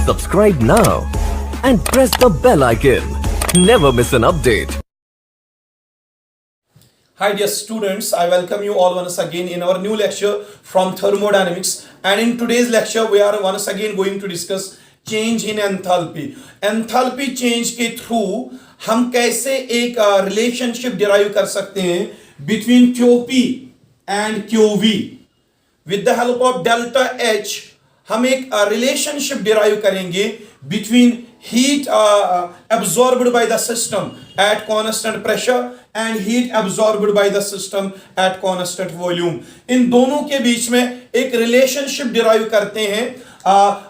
Subscribe now and press the bell icon. Never miss an update. Hi dear students, I welcome you all once again in our new lecture from thermodynamics, and in today's lecture we are once again going to discuss change in enthalpy. Enthalpy change के through हम कैसे एक relationship derive कर सकते हैं between QP and QV. With the help of delta H हम एक relationship derive करेंगे between heat absorbed by the system at constant pressure and heat absorbed by the system at constant volume. इन दोनों के बीच में एक relationship derive करते हैं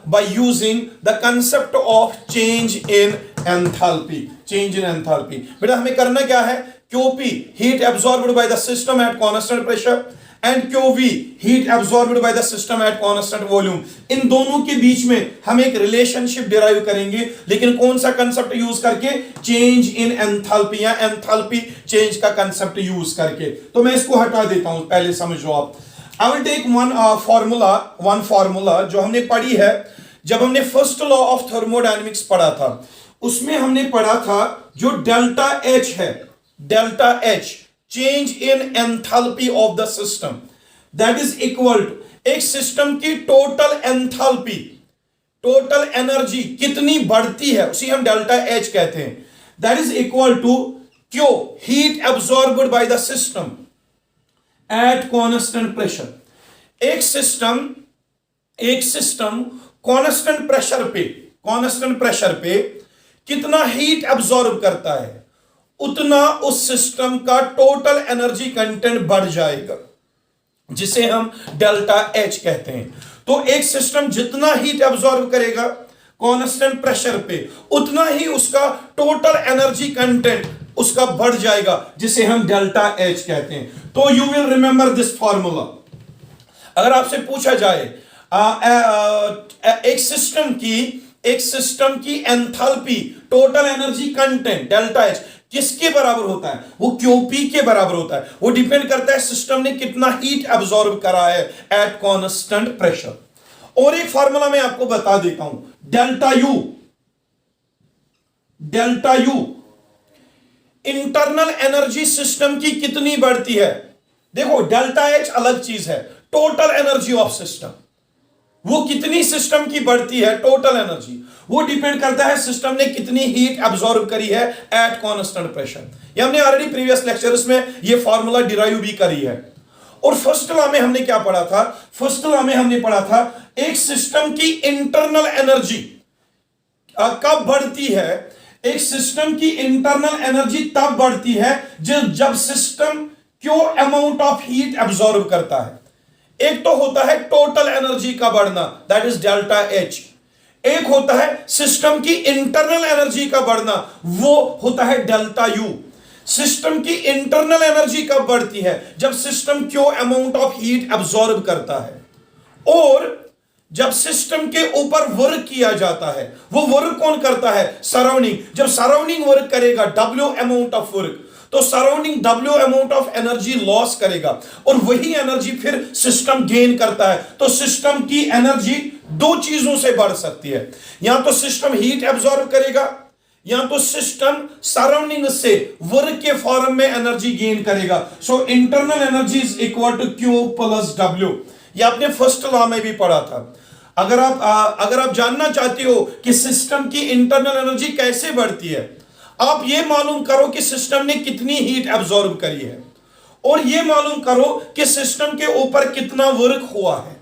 by using the concept of change in enthalpy. Change in enthalpy. बेटा हमें करना क्या है? QP heat absorbed by the system at constant pressure and QV heat absorbed by the system at constant volume. इन दोनों के बीच में हम एक रिलेशनशिप डिराइव करेंगे, लेकिन कौन सा कंसेप्ट यूज करके? चेंज इन एंथैल्पी या एंथैल्पी चेंज का कंसेप्ट यूज करके. तो मैं इसको हटा देता हूं, पहले समझो आप. I will take one formula जो हमने पढ़ी है जब हमने फर्स्ट लॉ ऑफ थर्मोडायनेमिक्स पढ़ा था. उसमें हमने पढ़ा था जो डेल्टा एच है, delta H change in enthalpy of the system, that is equal to एक सिस्टम की टोटल एंथैल्पी, टोटल एनर्जी कितनी बढ़ती है उसी हम डेल्टा एच कहते हैं. That is equal to Q heat absorbed by the system at constant pressure. एक सिस्टम कांस्टेंट प्रेशर पे कितना हीट एब्सॉर्ब करता है उतना उस सिस्टम का टोटल एनर्जी कंटेंट बढ़ जाएगा, जिसे हम डेल्टा एच कहते हैं. तो एक सिस्टम जितना हीट एब्सॉर्ब करेगा कांस्टेंट प्रेशर पे उतना ही उसका टोटल एनर्जी कंटेंट उसका बढ़ जाएगा, जिसे हम डेल्टा एच कहते हैं. तो you will remember this formula. अगर आपसे पूछा जाए एक सिस्टम की enthalpy total energy content delta H किसके बराबर होता है? वो क्यूपी के बराबर होता है. वो डिपेंड करता है सिस्टम ने कितना हीट एब्सॉर्ब करा है एट कांस्टेंट प्रेशर. और एक फार्मूला मैं आपको बता देता हूं, delta U internal energy system की कितनी बढ़ती है. देखो डेल्टा एच अलग चीज है, टोटल एनर्जी ऑफ सिस्टम वो कितनी सिस्टम की बढ़ती है, टोटल एनर्जी वो डिपेंड करता है सिस्टम ने कितनी हीट एब्सॉर्ब करी है एट कांस्टेंट प्रेशर. ये हमने ऑलरेडी प्रीवियस लेक्चर्स में ये फार्मूला डिराइव भी करी है. और फर्स्ट लॉ में हमने क्या पढ़ा था? फर्स्ट लॉ में हमने पढ़ा था एक सिस्टम की इंटरनल एनर्जी कब बढ़ती है. एक सिस्टम की इंटरनल एनर्जी तब बढ़ती है जब सिस्टम क्यों अमाउंट ऑफ हीट एब्सॉर्ब करता है. एक तो होता है टोटल एनर्जी का बढ़ना, दैट इज डेल्टा एच. एक होता है सिस्टम की इंटरनल एनर्जी का बढ़ना, वो होता है डेल्टा यू. सिस्टम की इंटरनल एनर्जी कब बढ़ती है? जब सिस्टम क्यों अमाउंट ऑफ हीट एब्सॉर्ब करता है. और जब सिस्टम के ऊपर वर्क किया जाता है, वो वर्क कौन करता है? सराउंडिंग. जब सराउंडिंग वर्क करेगा डब्ल्यू अमाउंट ऑफ वर्क, तो surrounding W amount of energy loss करेगा और वही एनर्जी फिर सिस्टम गेन करता है. तो सिस्टम की एनर्जी दो चीजों से बढ़ सकती है, या तो सिस्टम हीट एब्सॉर्ब करेगा या तो सिस्टम सराउंडिंग से वर्क के फॉर्म में एनर्जी गेन करेगा. So internal energy is equal to Q plus W. ये आपने फर्स्ट लॉ में भी पढ़ा था. अगर आप जानना चाहते हो कि सिस्टम की इंटरनल एनर्जी कैसे बढ़ती है, आप ये मालूम करो कि सिस्टम ने कितनी हीट एब्सॉर्ब करी है और ये मालूम करो कि सिस्टम के ऊपर कितना वर्क हुआ है.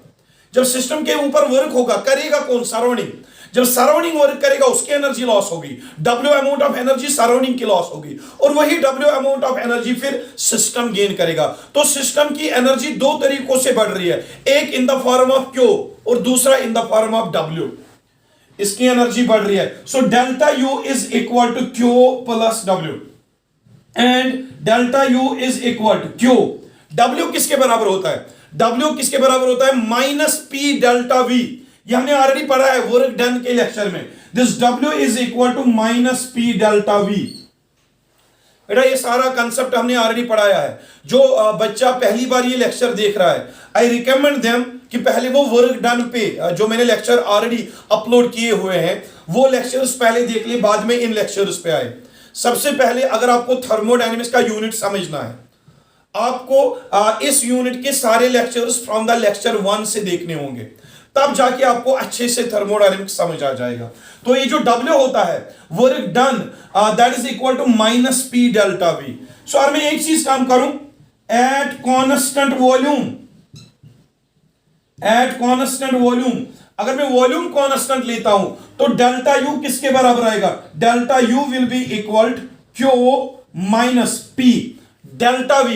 जब सिस्टम के ऊपर वर्क होगा, करेगा कौन? सराउंडिंग. जब सराउंडिंग वर्क करेगा उसकी एनर्जी लॉस होगी, W amount of energy surrounding की लॉस होगी और वही डब्ल्यू अमाउंट ऑफ एनर्जी फिर सिस्टम गेन करेगा. तो सिस्टम की एनर्जी दो तरीकों से बढ़ रही है, एक in the form of Q और दूसरा in the form of W. इसकी एनर्जी बढ़ रही है. So delta U is equal to Q plus W and delta U is equal to Q. W किसके बराबर होता है? डब्ल्यू किसके बराबर होता है? Minus P delta V. ये हमने ऑलरेडी पढ़ा है वर्क डन के लेक्चर में. This W is equal to minus P delta we. बेटा ये सारा कंसेप्ट हमने ऑलरेडी पढ़ाया है. जो बच्चा पहली बार ये लेक्चर देख रहा है, आई रिकमेंड देम कि पहले वो वर्क डन पे जो मैंने लेक्चर ऑलरेडी अपलोड किए हुए हैं वो लेक्चर्स पहले देख ले, बाद में इन लेक्चर्स पे आए। सबसे पहले अगर आपको थर्मोडायनेमिक्स का यूनिट समझना है, आपको इस यूनिट के सारे लेक्चर्स फ्रॉम द लेक्चर 1 से देखने होंगे, तब जाके आपको अच्छे से थर्मोडायनेमिक्स समझ आ जाएगा। तो ये जो W होता है work done that is equal to minus P delta V. So अगर मैं एक चीज काम करूं, एट कांस्टेंट वॉल्यूम, अगर मैं वॉल्यूम कांस्टेंट लेता हूं तो डेल्टा यू किसके बराबर आएगा? Delta U will be equal Q minus P delta we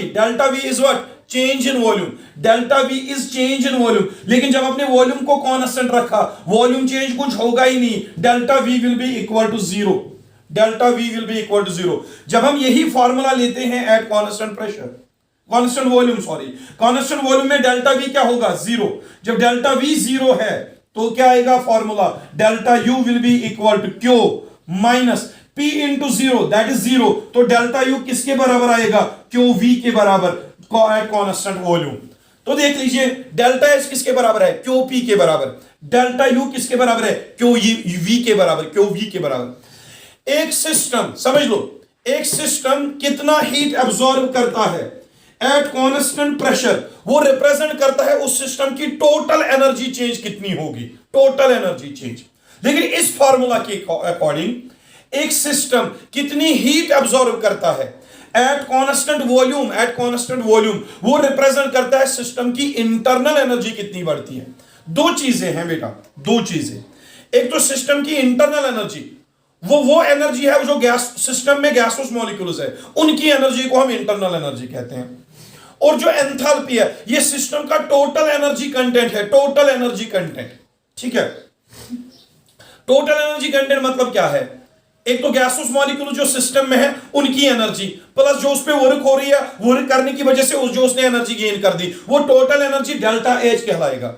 is what? Change in volume. Delta we is change in volume. लेकिन जब आपने वॉल्यूम को कांस्टेंट रखा, वॉल्यूम चेंज कुछ होगा ही नहीं, delta V will be equal to zero. जब हम यही फॉर्मूला लेते हैं एट कांस्टेंट वॉल्यूम में डेल्टा वी क्या होगा? जीरो। जब डेल्टा वी जीरो है तो क्या आएगा formula? Delta U will be equal to Q minus P into zero, that is zero. तो डेल्टा यू किसके बराबर आएगा? क्यू वी के बराबर एट कांस्टेंट वॉल्यूम। तो देख लीजिए डेल्टा एच किसके बराबर है? क्यू पी के बराबर। डेल्टा यू किसके बराबर है? क्यू वी के बराबर। एक सिस्टम समझ लो, एक सिस्टम कितना हीट एब्सॉर्ब करता है एट कांस्टेंट प्रेशर, वो रिप्रेजेंट करता है उस सिस्टम की टोटल एनर्जी चेंज कितनी होगी, टोटल एनर्जी चेंज। लेकिन इस फॉर्मूला के अकॉर्डिंग एक सिस्टम कितनी हीट एब्सॉर्ब करता है एट कांस्टेंट वॉल्यूम, वो रिप्रेजेंट करता है सिस्टम की इंटरनल एनर्जी कितनी बढ़ती है। दो चीजें हैं बेटा, दो चीजें। एक तो सिस्टम की इंटरनल एनर्जी, वो एनर्जी है जो गैस सिस्टम में गैसोस मॉलिक्यूल्स है, उनकी एनर्जी को हम इंटरनल एनर्जी कहते हैं। और जो एंथैल्पी है, ये सिस्टम का टोटल एनर्जी कंटेंट है, टोटल एनर्जी कंटेंट। ठीक है, टोटल एनर्जी कंटेंट मतलब क्या है? एक तो गैसोस मॉलिक्यूल जो सिस्टम में है उनकी एनर्जी प्लस जो उस पे वर्क हो रही है, वर्क करने की वजह से जो उसने एनर्जी गेन कर दी, वो टोटल एनर्जी डेल्टा एच कहलाएगा।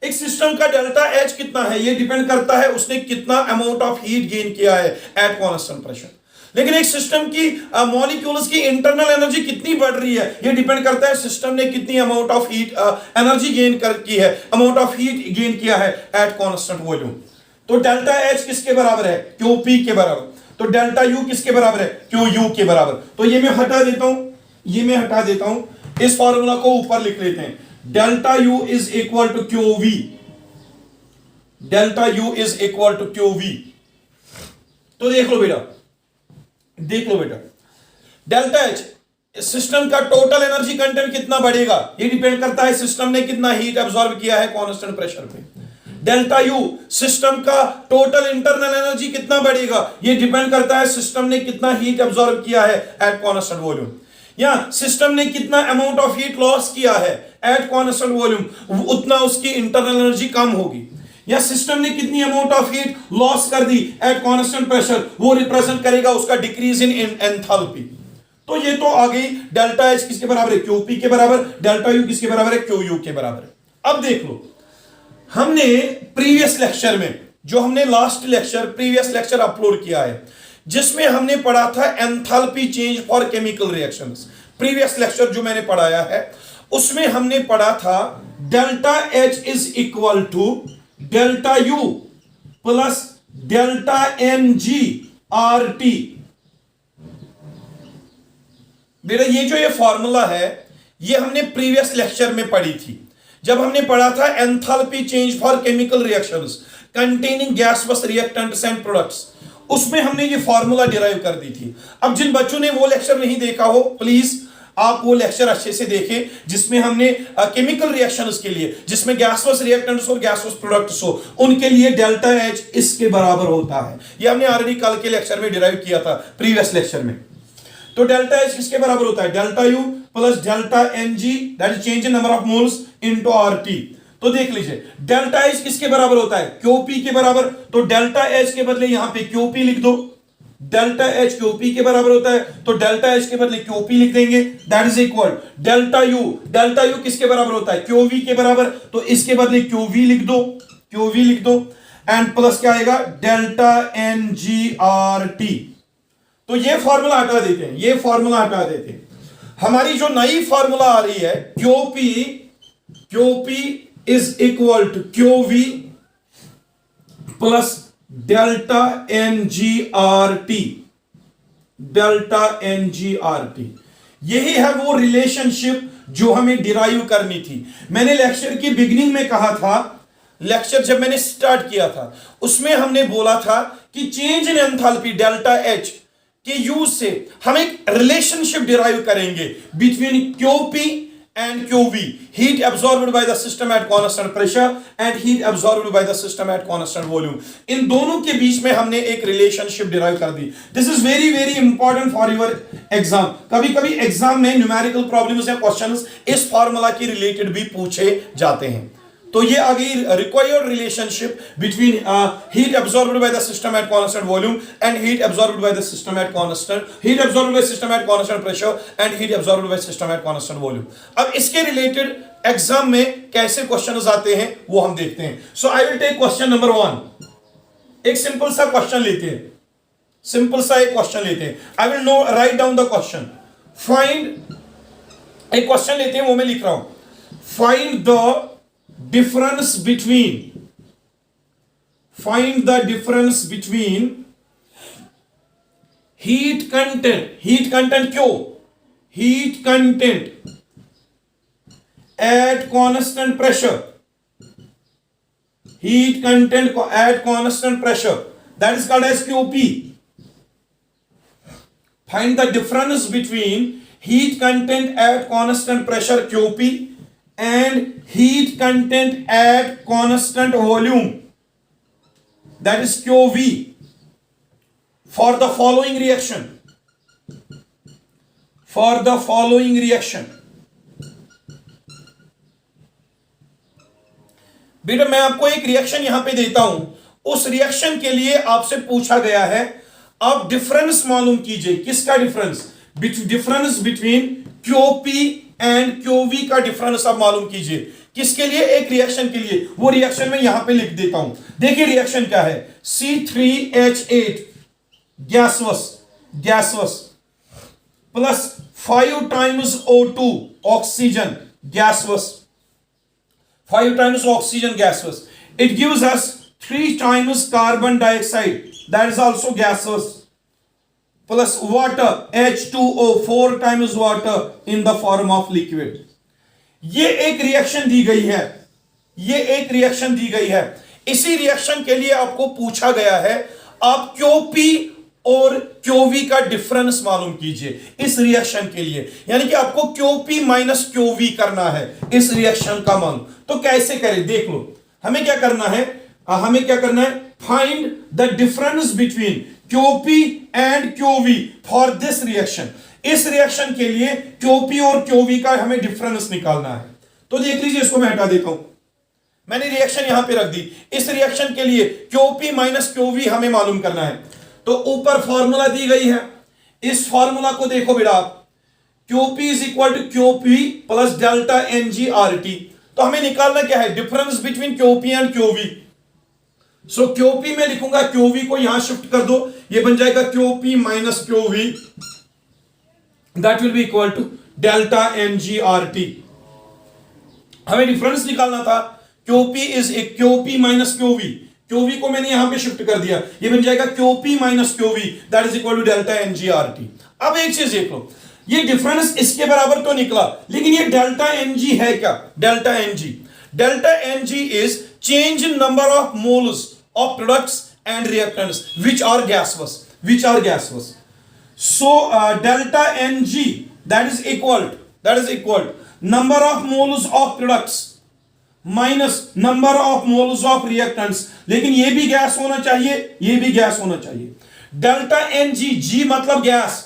एक सिस्टम का डेल्टा एच कितना है ये डिपेंड करता है उसने कितना अमाउंट ऑफ हीट गेन किया है एट कांस्टेंट प्रेशर। लेकिन एक सिस्टम की मॉलिक्यूल्स की इंटरनल एनर्जी कितनी बढ़ रही है ये डिपेंड करता है सिस्टम ने कितनी amount of heat energy gain की है, अमाउंट ऑफ हीट गेन किया है एट कांस्टेंट वॉल्यूम। तो डेल्टा एच किसके बराबर है? क्यू पी के बराबर। तो डेल्टा यू किसके बराबर है? क्यू यू के बराबर। तो ये मैं हटा देता हूं, इस फॉर्मूला को ऊपर लिख लेते हैं। Delta U is equal to Q V, delta U is equal to Q V. तो देख लो बेटा, डेल्टा एच सिस्टम का टोटल एनर्जी कंटेंट कितना बढ़ेगा ये डिपेंड करता है सिस्टम ने कितना हीट एब्सॉर्ब किया है कांस्टेंट प्रेशर पे। डेल्टा यू सिस्टम का टोटल इंटरनल एनर्जी कितना बढ़ेगा ये डिपेंड करता है सिस्टम ने कितना हीट एब्सॉर्ब किया है एट कांस्टेंट वॉल्यूम, या सिस्टम ने कितना अमाउंट ऑफ हीट लॉस किया है एट कांस्टेंट वॉल्यूम, उतना उसकी इंटरनल एनर्जी कम होगी। या सिस्टम ने कितनी अमाउंट ऑफ हीट लॉस कर दी एट कांस्टेंट प्रेशर, वो रिप्रेजेंट करेगा उसका डिक्रीज इन एंथैल्पी। तो ये तो आ गई डेल्टा एच किसके बराबर है? क्यू पी के बराबर। डेल्टा यू किसके बराबर है? क्यू यू के बराबर। अब देख लो, हमने प्रीवियस लेक्चर में जो हमने last lecture previous lecture upload किया है जिसमें हमने पढ़ा था enthalpy change for chemical reactions. Previous lecture जो मैंने पढ़ाया है उसमें हमने पढ़ा था delta H is equal to delta U plus delta N G R T. बेटा ये फॉर्मूला है ये हमने प्रीवियस लेक्चर में पढ़ी थी जब हमने पढ़ा था enthalpy change for chemical reactions containing gaseous reactants and products, उसमें हमने ये फॉर्मूला डिराइव कर दी थी। अब जिन बच्चों ने वो लेक्चर नहीं देखा हो प्लीज आप वो लेक्चर अच्छे से देखें जिसमें हमने केमिकल रिएक्शंस के लिए जिसमें गैसोस रिएक्टेंट्स और गैसोस प्रोडक्ट्स हो उनके लिए डेल्टा एच इसके बराबर होता है। ये हमने ऑलरेडी कल के लेक्चर में डिराइव किया था प्रीवियस लेक्चर में। तो डेल्टा एच किसके बराबर होता है? Delta U plus delta N G that is change in number of moles into RT. तो देख लीजिए डेल्टा एच किसके बराबर होता है? क्यूपी के बराबर। तो डेल्टा एच के बदले यहां पे क्यूपी लिख दो, डेल्टा एच क्यूपी के बराबर होता है तो डेल्टा एच के बदले क्यूपी लिख देंगे that is equal delta U किसके बराबर होता है? क्यूवी के बराबर। तो इसके बदले क्यूवी लिख दो एंड प्लस क्या आएगा? Delta N G R T. तो ये फॉर्मूला हटा देते हैं, हमारी जो नई फॉर्मूला आ रही है QP is equal to QV plus delta NGRT, delta NGRT। यही है वो रिलेशनशिप जो हमें डिराइव करनी थी। मैंने लेक्चर की बिगिनिंग में कहा था, लेक्चर जब मैंने स्टार्ट किया था उसमें हमने बोला था कि change in enthalpy delta H के यूज से हम एक रिलेशनशिप डिराइव करेंगे between QP and QV, heat absorbed by the system at constant pressure and heat absorbed by the system at constant volume. इन दोनों के बीच में हमने एक रिलेशनशिप डिराइव कर दी। This is very very important for your exam. कभी कभी एग्जाम में न्यूमेरिकल प्रॉब्लम्स या क्वेश्चंस इस फार्मूला के रिलेटेड भी पूछे जाते हैं। तो ये आ गई required relationship between heat absorbed by the system at constant volume and heat absorbed by the system at constant pressure and heat absorbed by system at constant volume. अब इसके रिलेटेड एग्जाम में कैसे क्वेश्चंस आते हैं वो हम देखते हैं। So I will take question number 1। एक सिंपल सा क्वेश्चन लेते हैं, सिंपल सा एक क्वेश्चन लेते हैं। I will now write down the question. Find, एक क्वेश्चन लेते हैं वो मैं लिख रहा हूं। Find the difference between heat content क्यों, heat content at constant pressure, heat content at constant pressure, that is called as QP. Find the difference between heat content at constant pressure QP and heat content at constant volume, that is QV, for the following reaction. बेटा मैं आपको एक reaction यहां पे देता हूं, उस reaction के लिए आपसे पूछा गया है आप डिफरेंस मालूम कीजिए। किसका difference? Difference between QP and QV का डिफरेंस आप मालूम कीजिए। किसके लिए? एक रिएक्शन के लिए। वो रिएक्शन में यहां पे लिख देता हूं। देखिए रिएक्शन क्या है। C3H8 gaseous plus 5 times O2 oxygen gaseous, 5 times oxygen gaseous, it gives us 3 times carbon dioxide, that is also gaseous, plus water H2O, 4 times water in the form of liquid. ये एक reaction दी गई है, ये एक reaction दी गई है। इसी reaction के लिए आपको पूछा गया है आप QP और QV का डिफरेंस मालूम कीजिए इस रिएक्शन के लिए, यानी कि आपको QP माइनस QV करना है इस रिएक्शन का मान। तो कैसे करें देख लो। हमें क्या करना है, find the difference between QP and QV for this reaction. इस रिएक्शन के लिए QP और QV का हमें डिफरेंस निकालना है। तो देख लीजिए, इसको मैं हटा देता हूं, मैंने रिएक्शन यहां पे रख दी। इस रिएक्शन के लिए QP माइनस QV हमें मालूम करना है। तो ऊपर फॉर्मूला दी गई है, इस फॉर्मूला को देखो बेटा आप, QP is equal to QP plus delta NGRT। तो हमें निकालना क्या है, difference between QP and QV। So QP में लिखूंगा, QV को यहां शिफ्ट कर दो, ये बन जाएगा QP minus QV, that will be equal to delta NGRT। हमें डिफरेंस निकालना था, QP माइनस QV को मैंने यहां पे शिफ्ट कर दिया, ये बन जाएगा QP minus QV, that is equal to delta NGRT। अब एक चीज देख लो, ये डिफरेंस इसके बराबर तो निकला, लेकिन ये डेल्टा NG है क्या? Delta NG is change in number of moles of products and reactants which are gaseous. So delta NG that is equal number of moles of products minus number of moles of reactants, लेकिन ये भी gas होना चाहिए, ये भी gas होना चाहिए। Delta NG, G मतलब gas,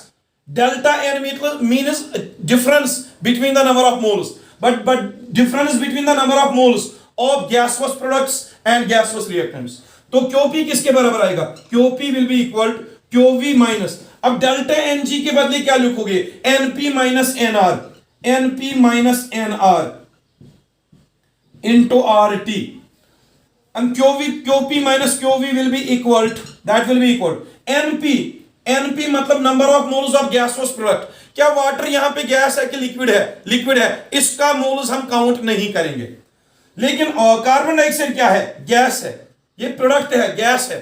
delta N means difference between the number of moles, but difference between the number of moles of gaseous products and gaseous reactants. तो QP किसके बराबर आएगा? QP will be equal QV minus, अब delta NG के बदले क्या लिखोगे? NP minus NR into RT, and QP minus QV will be equal NP मतलब number of moles of gaseous product. क्या वाटर यहां पे गैस है कि लिक्विड है? लिक्विड है, इसका मोल्स हम काउंट नहीं करेंगे, लेकिन कार्बन डाइऑक्साइड क्या है? गैस है, ये प्रोडक्ट है, गैस है।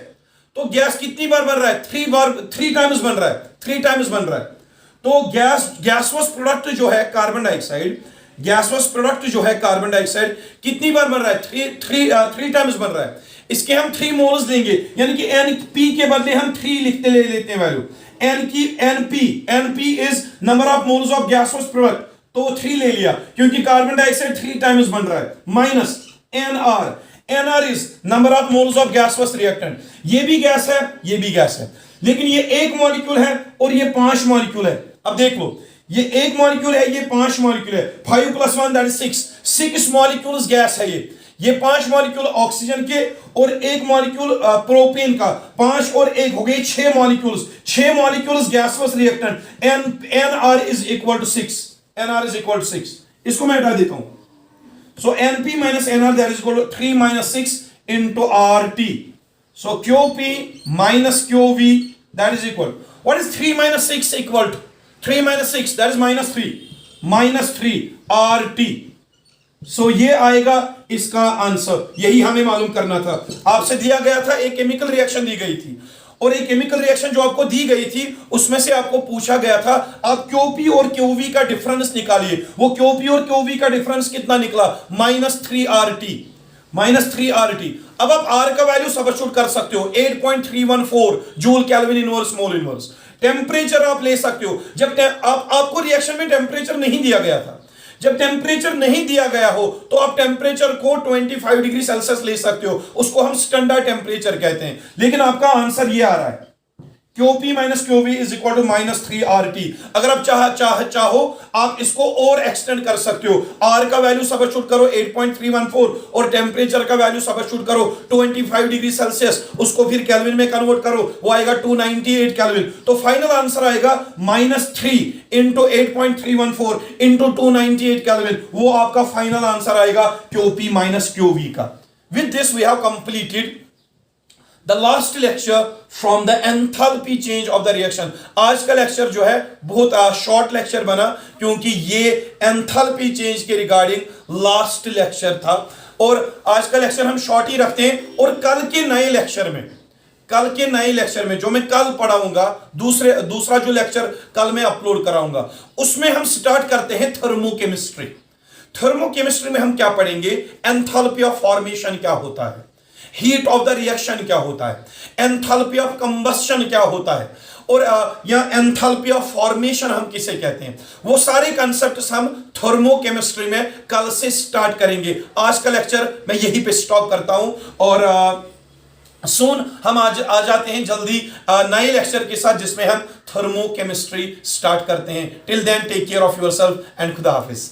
तो गैस कितनी बार बन रहा है? 3 टाइम्स बन रहा है, 3 टाइम्स बन रहा है। तो गैसवस प्रोडक्ट जो है कार्बन डाइऑक्साइड, गैसवस प्रोडक्ट जो है कार्बन डाइऑक्साइड कितनी बार बन रहा है? 3 टाइम्स बन रहा है। इसके हम 3 मोल्स लेंगे, यानी कि NP के बदले हम 3 ले लेते हैं value. NP is number of moles of gaseous product, तो 3 ले लिया क्योंकि कार्बन डाइऑक्साइड 3 टाइम्स बन रहा है, minus NR is number of moles of gaseous reactant. ये भी गैस है, ये भी गैस है, लेकिन ये 1 मॉलिक्यूल है और ये 5 मॉलिक्यूल है। अब देख लो, ये 1 मॉलिक्यूल है, ये 5 मॉलिक्यूल है। 5 + 1 दैट इज 6 मॉलिक्यूल्स गैस है ये 5 मॉलिक्यूल ऑक्सीजन के और 1 मॉलिक्यूल प्रोपेन का, 5 और 1 हो गए 6 molecules. 6 molecules gaseous reactant, NR is equal to 6, NR is equal to 6। इसको मैं हटा देता हूं। So NP minus NR that is equal to 3 minus 6 into RT. So QP minus QV that is equal. What is 3 minus 6 equal to? 3 minus 6 that is minus 3. Minus 3 RT. So ये आएगा इसका answer. यही हमें मालूम करना था। आपसे दिया गया था, एक केमिकल रिएक्शन दी गई थी और एक केमिकल रिएक्शन जो आपको दी गई थी उसमें से आपको पूछा गया था आप QP और QV का डिफरेंस निकालिए। वो QP और QV का डिफरेंस कितना निकला? -3 RT। अब आप R का वैल्यू सब्स्टिट्यूट कर सकते हो, 8.314 joule kelvin inverse mole inverse. Temperature आप ले सकते हो, जब आपको रिएक्शन में टेम्परेचर नहीं दिया गया था। जब टेम्परेचर नहीं दिया गया हो तो आप टेम्परेचर को 25 डिग्री सेल्सियस ले सकते हो, उसको हम स्टैंडर्ड टेम्परेचर कहते हैं। लेकिन आपका आंसर ये आ रहा है, QP minus QV is equal to -3 RT। अगर आप चाहो आप इसको और एक्सटेंड कर सकते हो। R का वैल्यू सब्स्टिट्यूट करो 8.314 और टेम्परेचर का वैल्यू सब्स्टिट्यूट करो 25 डिग्री सेल्सियस, उसको फिर केल्विन में कन्वर्ट करो, वो आएगा 298 केल्विन। तो फाइनल आंसर आएगा -3 इंटू 8.314 इंटू 298 केल्विन। वो आपका फाइनल आंसर आएगा QP minus QV का। With this we have completed the last lecture from the enthalpy change of the reaction। आज का लेक्चर जो है बहुत शॉर्ट लेक्चर बना क्योंकि ये एंथैल्पी चेंज के रिगार्डिंग लास्ट लेक्चर था और आज का लेक्चर हम शॉर्ट ही रखते हैं। और कल के नए लेक्चर में जो मैं कल पढ़ाऊंगा, दूसरा जो लेक्चर कल मैं अपलोड कराऊंगा, उसमें हम स्टार्ट करते हैं थर्मोकेमिस्ट्री। थर्मोकेमिस्ट्री में हम क्या पढ़ेंगे? एंथैल्पी ऑफ फॉर्मेशन क्या होता है, हीट ऑफ द रिएक्शन क्या होता है, एंथैल्पी ऑफ कंबस्शन क्या होता है, और या एंथैल्पी ऑफ फॉर्मेशन हम किसे कहते हैं। वो सारे कंसेप्ट्स हम थर्मोकेमिस्ट्री में कल से स्टार्ट करेंगे। आज का लेक्चर मैं यहीं पे स्टॉप करता हूं और सून हम आ जाते हैं जल्दी नए लेक्चर के साथ जिसमें हम थर्मोकेमिस्ट्री स्टार्ट करते हैं। Till then take care of yourself and खुदा हाफिज।